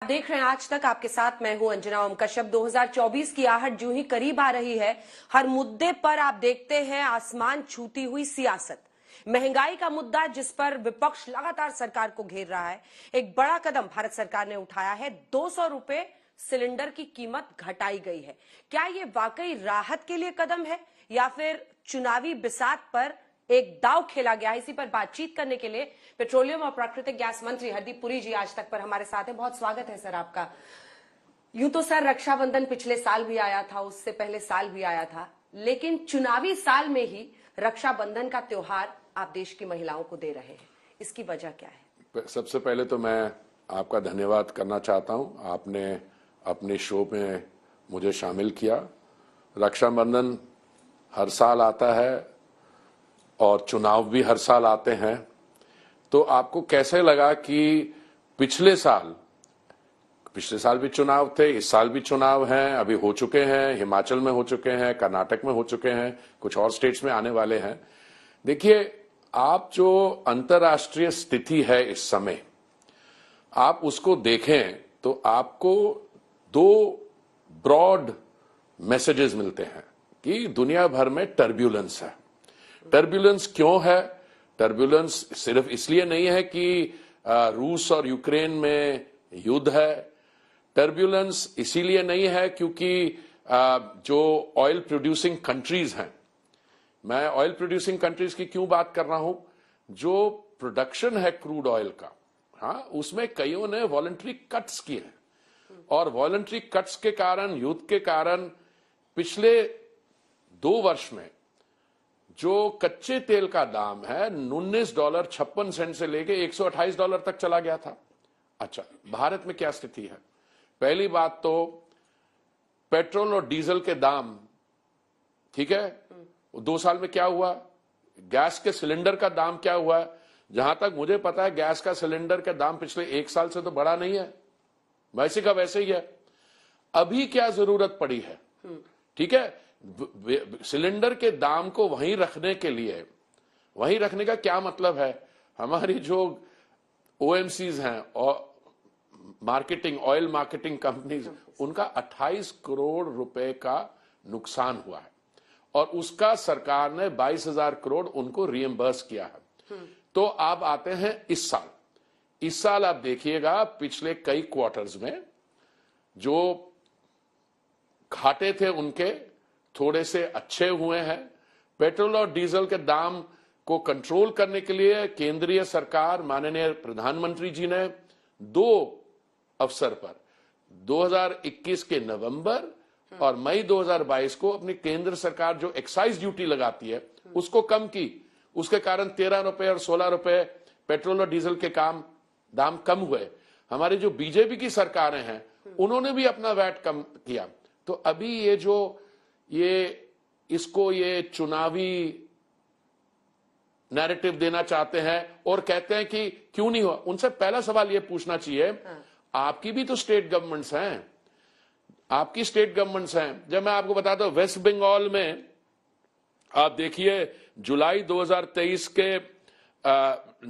देख रहे हैं आज तक, आपके साथ मैं हूं अंजना ओम कश्यप। 2024 की आहट जो ही करीब आ रही है, हर मुद्दे पर आप देखते हैं आसमान छूती हुई सियासत। महंगाई का मुद्दा जिस पर विपक्ष लगातार सरकार को घेर रहा है, एक बड़ा कदम भारत सरकार ने उठाया है। 200 रुपए सिलेंडर की कीमत घटाई गई है। क्या ये वाकई राहत के लिए कदम है या फिर चुनावी बिसात पर एक दांव खेला गया है? इसी पर बातचीत करने के लिए पेट्रोलियम और प्राकृतिक गैस मंत्री हरदीप पुरी जी आज तक पर हमारे साथ हैं। बहुत स्वागत है सर आपका। यूं तो सर रक्षाबंधन पिछले साल भी आया था, उससे पहले साल भी आया था, लेकिन चुनावी साल में ही रक्षाबंधन का त्योहार आप देश की महिलाओं को दे रहे हैं, इसकी वजह क्या है? सबसे पहले तो मैं आपका धन्यवाद करना चाहता हूं, आपने अपने शो में मुझे शामिल किया। रक्षाबंधन हर साल आता है और चुनाव भी हर साल आते हैं, तो आपको कैसे लगा कि पिछले साल भी चुनाव थे, इस साल भी चुनाव हैं, अभी हो चुके हैं, हिमाचल में हो चुके हैं, कर्नाटक में हो चुके हैं, कुछ और स्टेट्स में आने वाले हैं। देखिए, आप जो अंतर्राष्ट्रीय स्थिति है इस समय, आप उसको देखें तो आपको दो ब्रॉड मैसेजेस मिलते हैं कि दुनिया भर में टर्ब्यूलेंस है। टर्ब्यूलेंस क्यों है? टर्ब्यूलेंस सिर्फ इसलिए नहीं है कि रूस और यूक्रेन में युद्ध है। टर्ब्यूलेंस इसीलिए नहीं है क्योंकि जो ऑयल प्रोड्यूसिंग कंट्रीज हैं, मैं ऑयल प्रोड्यूसिंग कंट्रीज की क्यों बात कर रहा हूं, जो प्रोडक्शन है क्रूड ऑयल का, हाँ, उसमें कईयों ने वॉलंटरी कट्स किए हैं और वॉलंटरी कट्स के कारण, युद्ध के कारण पिछले 2 वर्ष में जो कच्चे तेल का दाम है $19.56 से लेके $128 तक चला गया था। अच्छा, भारत में क्या स्थिति है? पहली बात तो पेट्रोल और डीजल के दाम, ठीक है, 2 साल में क्या हुआ? गैस के सिलेंडर का दाम क्या हुआ? जहां तक मुझे पता है, गैस का सिलेंडर का दाम पिछले 1 साल से तो बढ़ा नहीं है, वैसे का वैसे ही है। अभी क्या जरूरत पड़ी है? ठीक है, सिलेंडर के दाम को वहीं रखने के लिए, वहीं रखने का क्या मतलब है? हमारी जो ओएमसीज हैं और मार्केटिंग, ऑयल मार्केटिंग कंपनीज, उनका 28 करोड़ रुपए का नुकसान हुआ है और उसका सरकार ने 22,000 करोड़ उनको रिएम्बर्स किया है। तो आप आते हैं इस साल आप देखिएगा, पिछले कई क्वार्टर्स में जो घाटे थे उनके थोड़े से अच्छे हुए हैं। पेट्रोल और डीजल के दाम को कंट्रोल करने के लिए केंद्रीय सरकार, माननीय प्रधानमंत्री जी ने 2 अवसर पर 2021 के नवंबर और मई 2022 को अपनी केंद्र सरकार जो एक्साइज ड्यूटी लगाती है उसको कम की। उसके कारण 13 रुपए और 16 रुपए पेट्रोल और डीजल के दाम कम हुए। हमारी जो बीजेपी की सरकारें हैं उन्होंने भी अपना वैट कम किया। तो अभी ये चुनावी नैरेटिव देना चाहते हैं और कहते हैं कि क्यों नहीं हुआ। उनसे पहला सवाल ये पूछना चाहिए, आपकी भी तो स्टेट गवर्नमेंट्स हैं, आपकी स्टेट गवर्नमेंट्स हैं। जब मैं आपको बताता हूं, वेस्ट बंगाल में आप देखिए जुलाई 2023 के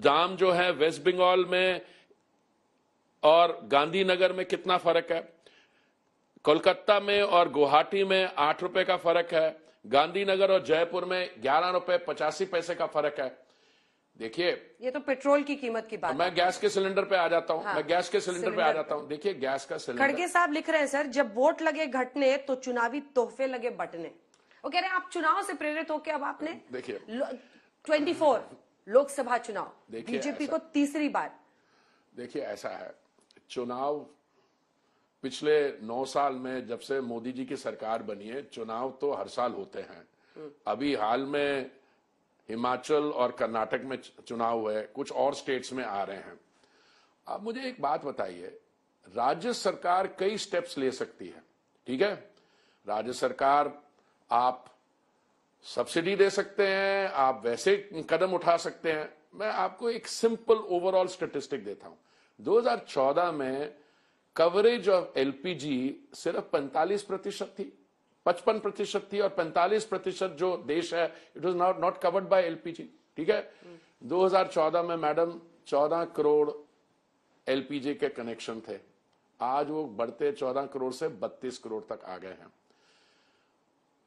दाम जो है वेस्ट बंगाल में और गांधीनगर में कितना फर्क है। कोलकाता में और गुवाहाटी में 8 रुपए का फर्क है। गांधीनगर और जयपुर में 11 रुपए 85 पैसे का फर्क है। देखिए, ये तो पेट्रोल की कीमत की बात। मैं गैस के सिलेंडर पे आ जाता हूं। देखिए, गैस का सिलेंडर, खड़गे साहब लिख रहे हैं, सर जब वोट लगे घटने तो चुनावी तोहफे लगे बटने। वो कह रहे हैं आप चुनाव से प्रेरित होकर अब आपने देखिए 24 लोकसभा चुनाव, बीजेपी को तीसरी बार। देखिए, ऐसा है, चुनाव पिछले 9 साल में जब से मोदी जी की सरकार बनी है, चुनाव तो हर साल होते हैं। अभी हाल में हिमाचल और कर्नाटक में चुनाव हुए, कुछ और स्टेट्स में आ रहे हैं। अब मुझे एक बात बताइए, राज्य सरकार कई स्टेप्स ले सकती है, ठीक है। राज्य सरकार, आप सब्सिडी दे सकते हैं, आप वैसे कदम उठा सकते हैं। मैं आपको एक सिंपल ओवरऑल स्टेटिस्टिक देता हूं। 2014 में कवरेज ऑफ एलपीजी सिर्फ 45% थी, 55% थी, और 45% जो देश है it was not covered by LPG, ठीक है। 2014 में मैडम 14 करोड़ एलपीजी के कनेक्शन थे। आज वो बढ़ते 14 करोड़ से 32 करोड़ तक आ गए हैं।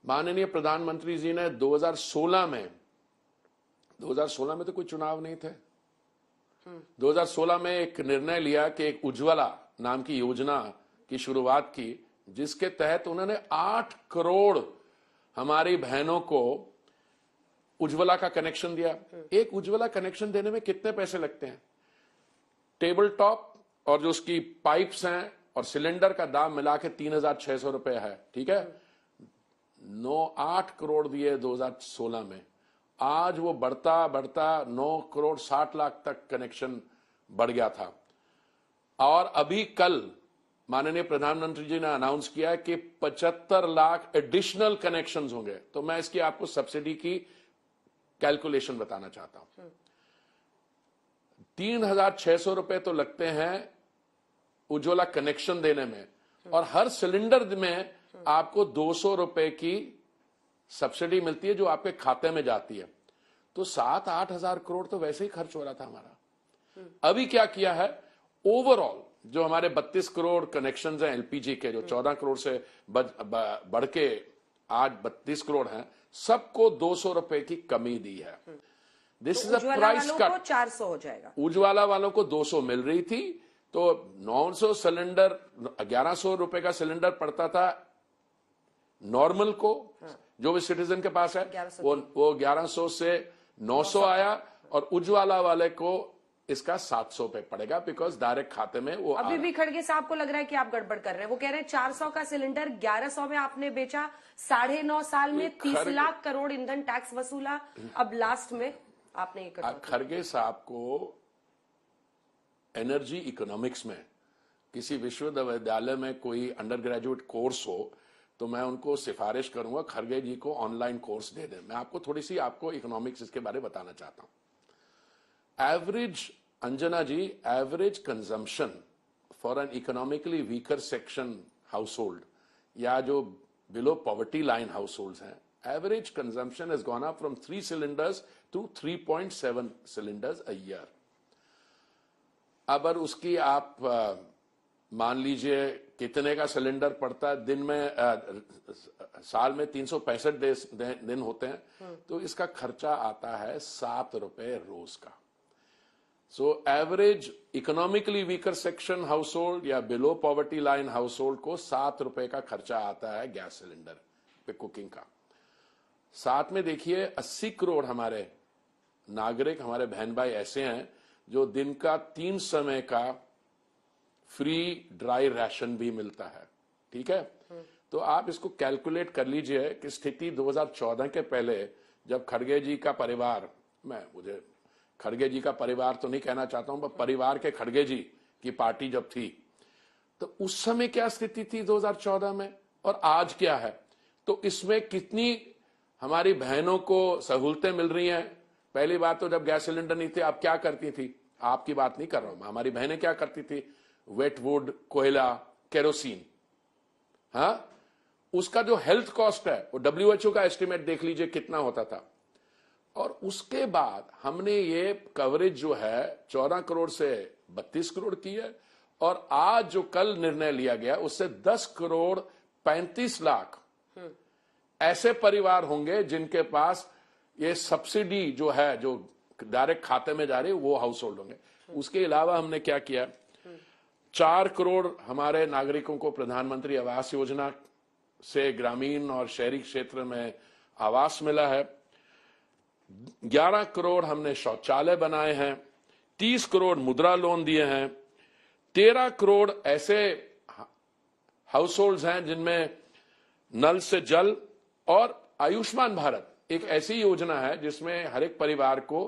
माननीय प्रधानमंत्री जी ने 2016 में तो कोई चुनाव नहीं थे। 2016 में एक निर्णय लिया कि एक उज्ज्वला नाम की योजना की शुरुआत की, जिसके तहत उन्होंने 8 करोड़ हमारी बहनों को उज्ज्वला का कनेक्शन दिया। एक उज्ज्वला कनेक्शन देने में कितने पैसे लगते हैं? टेबल टॉप और जो उसकी पाइप्स हैं और सिलेंडर का दाम मिला के 3,600 रुपए है, ठीक है। 8 करोड़ दिए 2016 में, आज वो बढ़ता बढ़ता 9 करोड़ 60 लाख तक कनेक्शन बढ़ गया था। और अभी कल माननीय प्रधानमंत्री जी ने अनाउंस किया कि 75 लाख एडिशनल कनेक्शंस होंगे। तो मैं इसकी आपको सब्सिडी की कैलकुलेशन बताना चाहता हूं। 3,600 रुपए तो लगते हैं उज्ज्वला कनेक्शन देने में, और हर सिलेंडर में आपको 200 रुपए की सब्सिडी मिलती है जो आपके खाते में जाती है। तो 7-8 हजार करोड़ तो वैसे ही खर्च हो रहा था हमारा। अभी क्या किया है, ओवरऑल जो हमारे 32 करोड़ कनेक्शंस हैं एलपीजी के, जो 14 करोड़ से बढ़ के आज 32 करोड़ हैं, सबको 200 रुपए की कमी दी है। This is a price cut. 400 हो जाएगा। उज्ज्वला वालों को 200 मिल रही थी, तो 900 सिलेंडर, 1100 रुपए का सिलेंडर पड़ता था नॉर्मल को, जो भी सिटीजन के पास है, वो 1100 से 900 आया, और उज्ज्वला वाले को इसका 700 पे पड़ेगा, बिकॉज डायरेक्ट खाते में वो अभी भी खड़गे साहब को लग रहा है कि आप गड़बड़ कर रहे हैं। वो कह रहे हैं 400 का सिलेंडर 1100 में आपने बेचा, 9.5 साल में 30 लाख करोड़ ईंधन टैक्स वसूला, अब लास्ट में आपने ये खड़गे साहब को एनर्जी इकोनॉमिक्स में किसी विश्वविद्यालय में कोई अंडर ग्रेजुएट कोर्स हो तो मैं उनको सिफारिश करूंगा खड़गे जी को ऑनलाइन कोर्स दे दें। मैं आपको थोड़ी सी इकोनॉमिक्स इसके बारे में बताना चाहता हूं। Average, Anjana ji, average consumption for an economically weaker section household, या जो below poverty line household हैं, average consumption has gone up from 3 cylinders to 3.7 cylinders a year. अगर उसकी आप मान लीजिए कितने का सिलेंडर पड़ता है, दिन में साल में 365 दिन होते हैं, तो इसका खर्चा आता है 7 रुपए रोज का। So average economically weaker section household या below poverty line household को 7 रुपए का खर्चा आता है गैस सिलेंडर पे कुकिंग का। साथ में देखिए 80 करोड़ हमारे नागरिक, हमारे बहन भाई ऐसे हैं जो दिन का 3 समय का फ्री ड्राई राशन भी मिलता है, ठीक है। तो आप इसको कैलकुलेट कर लीजिए कि स्थिति 2014 के पहले, जब खड़गे जी का परिवार, मुझे खड़गे जी का परिवार तो नहीं कहना चाहता हूं, पर परिवार के खड़गे जी की पार्टी जब थी, तो उस समय क्या स्थिति थी 2014 में और आज क्या है। तो इसमें कितनी हमारी बहनों को सहूलतें मिल रही हैं। पहली बात तो जब गैस सिलेंडर नहीं थे, आप क्या करती थी, आपकी बात नहीं कर रहा हूं, हमारी बहनें क्या करती थी, वेट वुड, कोयला, केरोसिन, हाँ, उसका जो हेल्थ कॉस्ट है वो WHO का एस्टिमेट देख लीजिए कितना होता था। और उसके बाद हमने ये कवरेज जो है 14 करोड़ से 32 करोड़ की है, और आज जो कल निर्णय लिया गया उससे 10 करोड़ 35 लाख ऐसे परिवार होंगे जिनके पास ये सब्सिडी जो है, जो डायरेक्ट खाते में जा रही है, वो हाउस होल्ड होंगे। उसके अलावा हमने क्या किया, 4 करोड़ हमारे नागरिकों को प्रधानमंत्री आवास योजना से ग्रामीण और शहरी क्षेत्र में आवास मिला है। 11 करोड़ हमने शौचालय बनाए हैं, 30 करोड़ मुद्रा लोन दिए हैं, 13 करोड़ ऐसे हाउस होल्ड्स हैं जिनमें नल से जल, और आयुष्मान भारत एक ऐसी योजना है जिसमें हर एक परिवार को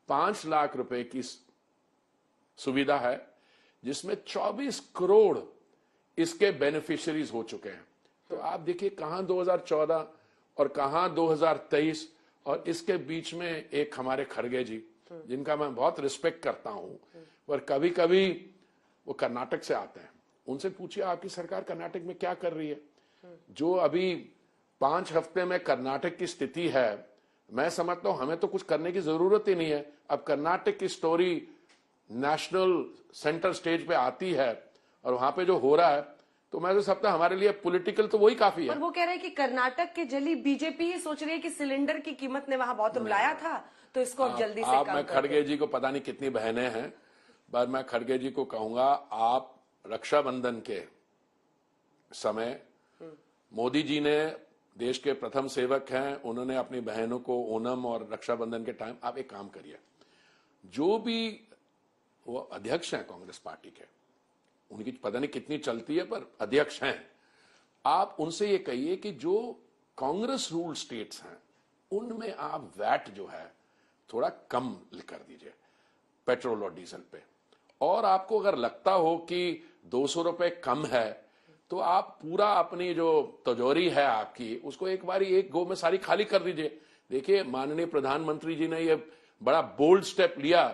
5 लाख रुपए की सुविधा है, जिसमें 24 करोड़ इसके बेनिफिशियरीज हो चुके हैं। तो आप देखिए कहां 2014 और कहां 2023, और इसके बीच में एक हमारे खड़गे जी, जिनका मैं बहुत रिस्पेक्ट करता हूं, पर कभी कभी वो कर्नाटक से आते हैं, उनसे पूछिए आपकी सरकार कर्नाटक में क्या कर रही है। जो अभी 5 हफ्ते में कर्नाटक की स्थिति है, मैं समझता हूं हमें तो कुछ करने की जरूरत ही नहीं है। अब कर्नाटक की स्टोरी नेशनल सेंटर स्टेज पे आती है और वहां पे जो हो रहा है, तो मैं तो समझता हमारे लिए पॉलिटिकल तो वही काफी है। और वो कह रहे हैं कि कर्नाटक के जली बीजेपी ही सोच रही है कि सिलेंडर की कीमत ने वहां बहुत रुलाया था, तो इसको अब जल्दी से कम मैं खड़गे जी को पता नहीं कितनी बहनें हैं, पर मैं खड़गे जी को कहूंगा, आप रक्षाबंधन के समय मोदी जी ने, देश के प्रथम सेवक हैं, उन्होंने अपनी बहनों को ओणम और रक्षाबंधन के टाइम, आप एक काम करिए, जो भी वो अध्यक्ष हैं कांग्रेस पार्टी के, उनकी पता नहीं कितनी चलती है पर अध्यक्ष हैं, आप उनसे ये कहिए कि जो कांग्रेस रूल स्टेट्स हैं उनमें आप वैट जो है थोड़ा कम कर दीजिए पेट्रोल और डीजल पे। और आपको अगर लगता हो कि 200 रुपए कम है तो आप पूरा अपनी जो तिजोरी है आपकी, उसको एक बारी एक गो में सारी खाली कर दीजिए। देखिए, माननीय प्रधानमंत्री जी ने ये बड़ा बोल्ड स्टेप लिया,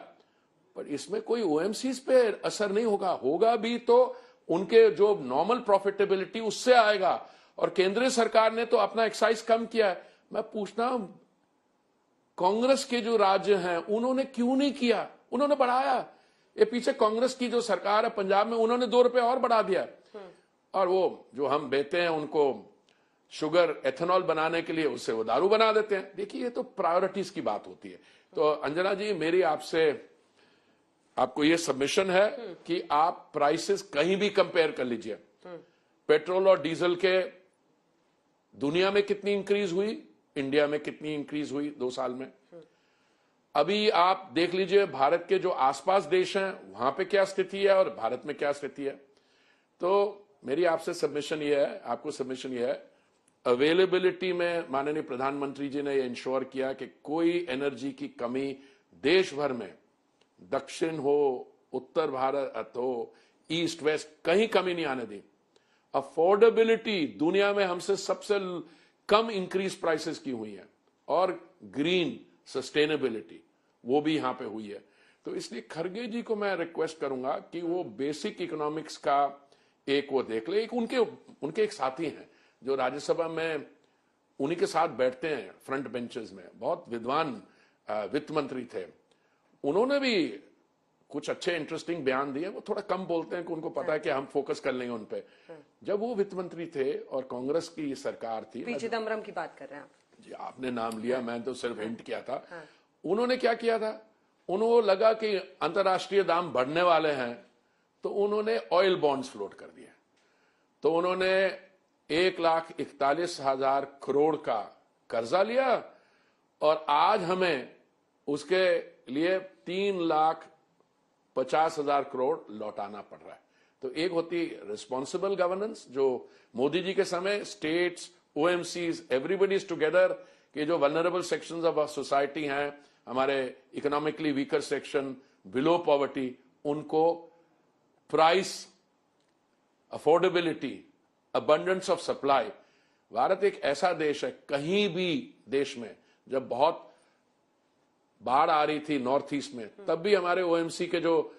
पर इसमें कोई ओएमसीज पे असर नहीं होगा, होगा भी तो उनके जो नॉर्मल प्रॉफिटेबिलिटी उससे आएगा। और केंद्रीय सरकार ने तो अपना एक्साइज कम किया है। मैं पूछता हूं, कांग्रेस के जो राज्य हैं उन्होंने क्यों नहीं किया? उन्होंने बढ़ाया। ये पीछे कांग्रेस की जो सरकार है पंजाब में, उन्होंने 2 रुपए और बढ़ा दिया। और वो जो हम बेचते हैं उनको शुगर एथेनॉल बनाने के लिए, उससे वो दारू बना देते हैं। देखिए, ये तो प्रायोरिटीज की बात होती है। तो अंजना जी, मेरी आपको ये सबमिशन है कि आप प्राइसेस कहीं भी कंपेयर कर लीजिए। पेट्रोल और डीजल के दुनिया में कितनी इंक्रीज हुई, इंडिया में कितनी इंक्रीज हुई 2 साल में। अभी आप देख लीजिए भारत के जो आसपास देश हैं वहां पे क्या स्थिति है और भारत में क्या स्थिति है। तो मेरी आपसे सबमिशन ये है, आपको सबमिशन ये है, अवेलेबिलिटी में माननीय प्रधानमंत्री जी ने ये इंश्योर किया कि कोई एनर्जी की कमी देश भर में, दक्षिण हो, उत्तर भारत हो, ईस्ट वेस्ट, कहीं कमी नहीं आने दी। अफोर्डेबिलिटी दुनिया में हमसे सबसे कम इंक्रीज प्राइसेस की हुई है, और ग्रीन सस्टेनेबिलिटी वो भी यहां पे हुई है। तो इसलिए खड़गे जी को मैं रिक्वेस्ट करूंगा कि वो बेसिक इकोनॉमिक्स का एक वो देख ले। एक उनके एक साथी हैं जो राज्यसभा में उन्हीं के साथ बैठते हैं फ्रंट बेंचेस में, बहुत विद्वान वित्त मंत्री थे, उन्होंने भी कुछ अच्छे इंटरेस्टिंग बयान दिए। वो थोड़ा कम बोलते हैं कि उनको पता है कि हम फोकस कर लेंगे उन पे। जब वो वित्त मंत्री थे और कांग्रेस की सरकार थी, पी चिदम्बरम की बात कर रहे हैं आप जी, आपने नाम लिया, मैं तो सिर्फ हिंट किया था। उन्होंने क्या किया था, उन्होंने लगा कि अंतर्राष्ट्रीय दाम बढ़ने वाले हैं, तो उन्होंने ऑयल बॉन्ड्स फ्लोट कर दिए। तो उन्होंने 1,41,000 करोड़ का कर्जा लिया, और आज हमें उसके लिए 3,50,000 करोड़ लौटाना पड़ रहा है। तो एक होती रिस्पॉन्सिबल गवर्नेंस, जो मोदी जी के समय states, OMCs, everybody is together, कि जो वल्नरेबल सेक्शंस ऑफ सोसाइटी हैं, हमारे economically weaker section, below poverty, उनको price, affordability, abundance of supply. Bharat एक ऐसा देश है, कहीं भी देश में जब बहुत बाढ़ आ रही थी नॉर्थ ईस्ट में, तब भी हमारे ओएमसी के जो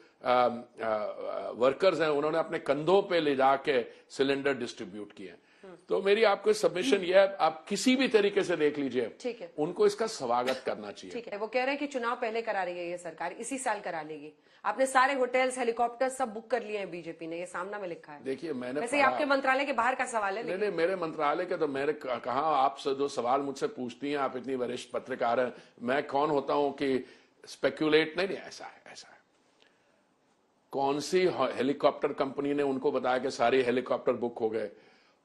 वर्कर्स हैं उन्होंने अपने कंधों पे ले जाके सिलेंडर डिस्ट्रीब्यूट किए। तो मेरी आपको सबमिशन यह है, आप किसी भी तरीके से देख लीजिए, ठीक है, उनको इसका स्वागत करना चाहिए। ठीक है। वो कह रहे हैं कि चुनाव पहले करा रही है ये सरकार, इसी साल करा लेगी। आपने सारे होटल्स, हेलीकॉप्टर सब बुक कर लिए हैं बीजेपी ने, ये सामना में लिखा है। देखिए, मैंने वैसे आपके मंत्रालय के बाहर का सवाल है। नहीं, मेरे मंत्रालय के तो मैंने कहा, आप जो सवाल मुझसे पूछती हैं, आप इतनी वरिष्ठ पत्रकार हैं, मैं कौन होता हूं कि स्पेक्यूलेट। नहीं, ऐसा है। कौन सी हेलीकॉप्टर कंपनी ने उनको बताया कि सारे हेलीकॉप्टर बुक हो गए,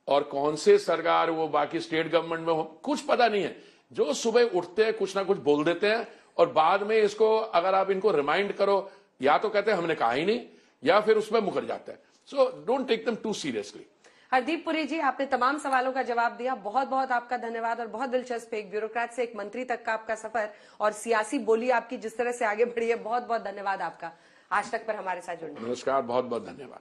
और कौन से सरकार, वो बाकी स्टेट गवर्नमेंट में हो, कुछ पता नहीं है। जो सुबह उठते हैं कुछ ना कुछ बोल देते हैं, और बाद में इसको अगर आप इनको रिमाइंड करो, या तो कहते हैं हमने कहा ही नहीं, या फिर उसमें मुकर जाता है। So don't take them too seriously. Hardeep Puri ji, आपने तमाम सवालों का जवाब दिया, बहुत बहुत आपका धन्यवाद। और बहुत दिलचस्प, एक ब्यूरोक्रेट से एक मंत्री तक का आपका सफर, और सियासी बोली आपकी जिस तरह से आगे बढ़ी है, बहुत बहुत धन्यवाद आपका आज तक पर हमारे साथ जुड़ने। नमस्कार, बहुत बहुत धन्यवाद।